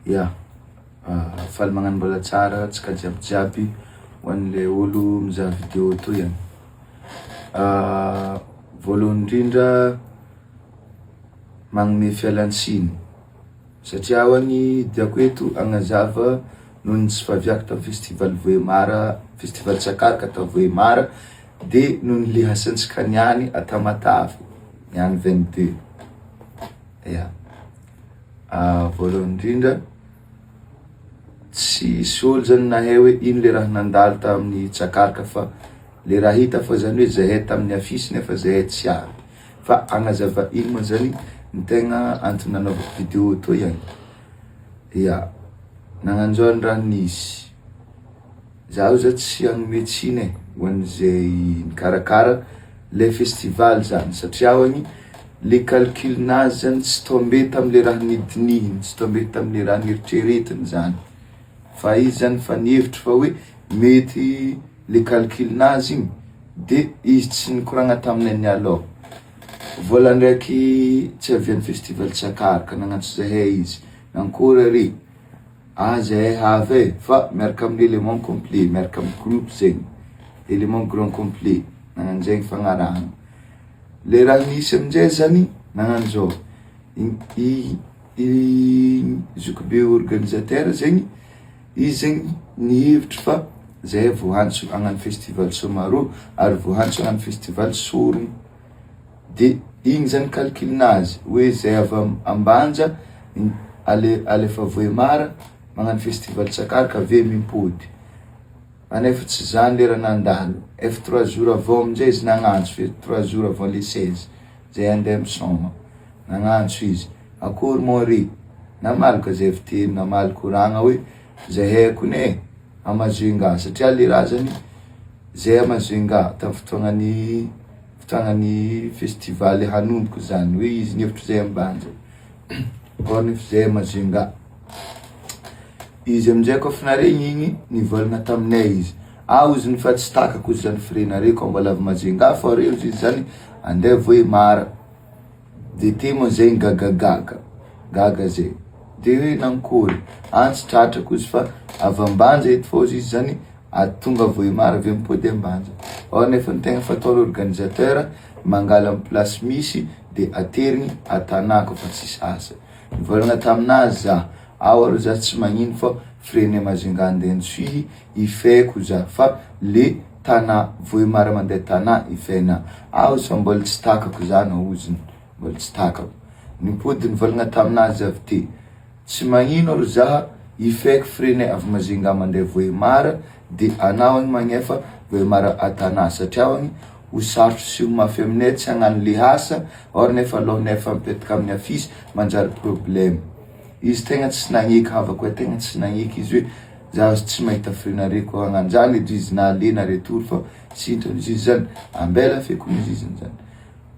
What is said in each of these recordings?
Ya, faly magnano tsara tsika jiaby ho an'le olo mizaha vidéo toy ihany. Voalohany indrindra magnome fialantsiny satria hoany diako eto Fagnazava nohon'ny tsy faviako tamin'ny festival Voemara, festival Tsakaraka ta Voemara, de nohon'ny lihasantsika niany Tamatavy niany 22. Ya, voalohany indrindra tsy olo zany nahay hoe ino le raha nandalo tamin'ny Tsakaraka fa le raha hita fa zany hoe zahay tamin'ny afisy nefa zahay tsy avy. Fa Fagnazavagna moa zany ny tegna antony nanaovako vidéo toy ihany. Ya, nagnanjao ny raha nisy. Zaho za tsy hagnome tsiny ho an'izay nikarakara le festival zany satria hoany le calculnazy zany tsy tombé tam'le raha nidinihiny, tsy tombé tam'le raha nieritreretiny zany. Fa izy zany fa nihevitry fa hoe mety le calculnazy igny de izy tsy nikoragna taminay nialoha. Vola ndraiky tsy havian'ny festival Tsakaraka nagnantso zahay izy, nankory are? Zahay havy fa miaraka amin'ny élément complet, miaraka amin'ny groupe zegny, élément grand complet, nagnanjegny fagnarahana. Le raha nisy aminjay zany nagnanjao, zokibe organisateur zegny, izy zegny nihevitry fa zahay voantso hagnano festival Somaro ary voantso hagnano festival Sorogno. De igny zany calculnazy hoe zahay avy Ambanja alefa Voemara magnano festival Tsakaraka ave mimpody. Anefa tsy zany le raha nandalo, efa 3 jours avant aminjay izy nagnantso, 3 jours avant le 16 zay andeha misoma, nagnantso izy akory mo re, namalaka zay avy teny, namalaka oragna hoe zahay kone Amazoenga satria le raha zany zahay Amazoenga tamin'ny fotoagnan'ny festival hanomboko zany hoe izy nihevitry zahay Ambanja or nefa zahay Amazoenga. Izy aminjay koa finaregny igny nivolagna taminay izy ozy fa tsy takako izy zany frenare koa mbola avy Amazoenga fa reo izy zany andeha Voemara de temo zay gaga zay de hoe nankory antsy tratrako izy fa avy Ambanja eto fô izy zany tonga Voemara avy mipody Ambanja. Or nefa ny tegna fataon'ny organisateur mangala amin'ny place misy de aterigny atanako fa tsy sasa. Nivolagna taminazy za arô za tsy magnino fa frenay Amazoenga andeha nsuihy ifeko za fa le tana Voemara mandeha tana ifena ozy fa mbola tsy takako zany oziny, mbola tsy takako. Nipody nivolagna taminazy avy te tsy magnino aro zaha ifeko frenay avy Amazoenga mandeha Voemara de anao magnefa Voemara atana satria hoany ho sarotry sy ho mafy aminay tsy hagnano lihasa or nefa alohanay efa mipetaka amin'ny afisy manjary problème. Izy tegna tsy nagniky havako hoe tegna tsy nagniky izy hoe zaho tsy mahita frenare koa hagnano zany edy izy na ale na retour fa sintrany izy zany ambela feko izy zany.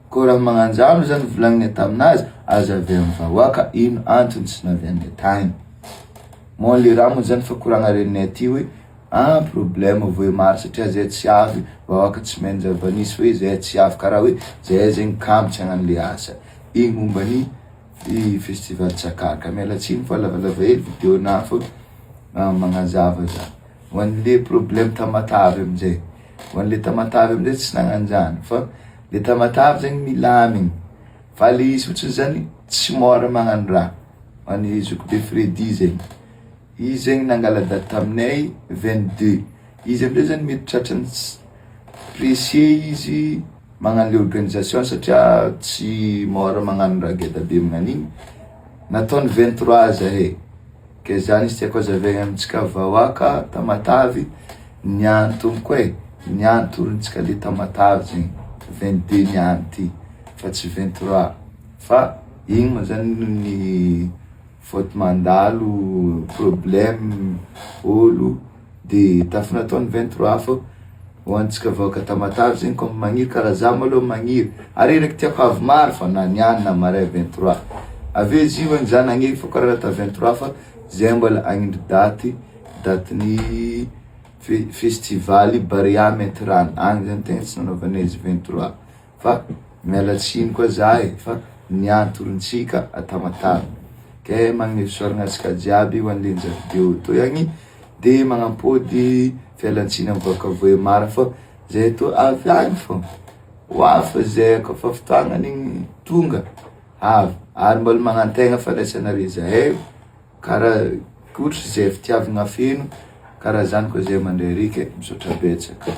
Koa raha magnanjano zany volagninay taminazy aza avy amin'ny vahoaka ino antony tsy navianay tagny. Mo le raha moa zany fa koragna reninay aty hoe problème Voemara satria zahay tsy avy, vahoaka tsy menjavanisy hoe zahay tsy avy karaha hoe zahay zegny kampotsy hagnano le asa. Igny momban'i festival Tsakaraka. Miala tsiny fa lavalava hely vidéo na fa magnazava za. Ho an'le problème Tamatavy aminjay, ho an'le Tamatavy aminjay tsy nagnanjany fa le Tamatavy zegny milamigny fa le izy fotsiny zany tsy mora magnano raha. Ho an'ny zokibe Fredy zegny, izy zegny nangala date taminay 22. Izy aminjay zany mety tratrany pressé izy magnano le organisation satria tsy mora magnano raha geda be magnan'igny. Nataony 23 zahay ke zany izy tiako azavaigna amintsika vahoaka Tamatavy niantony koa niantorintsika le Tamatavy zegny 22 niany ty fa tsy 23 fa igny moa zany ny faute mandalo problème olo de tafa nataony 23 fa ho antsika vahoaka Tamatavy zegny koa magniry karaha za maloha magniry are ndraiky tiako avy maro fa na niany na maray 23 ave izy io za nagniry fa karaha ta 23 fa zay mbola agnindry datin'ny festival Barea Metrany agny zany tegna tsy nanaovanay izy 23 fa miala tsiny koa za fa niantorintsika Tamatavy. Ke magnome fisaoragna antsika jiaby ho an'lenja vidéo to ihany, de magnampody fialantsiny mivoaka voe mara fa zay to avy agny fô. Oafa zay kofa fotoagnany tonga avy, ary mbola magnantegna fandraisanare zahay karaha kotra zay fitiavagna feno, karaha zany koa zay mandray rika misaotra betsaka.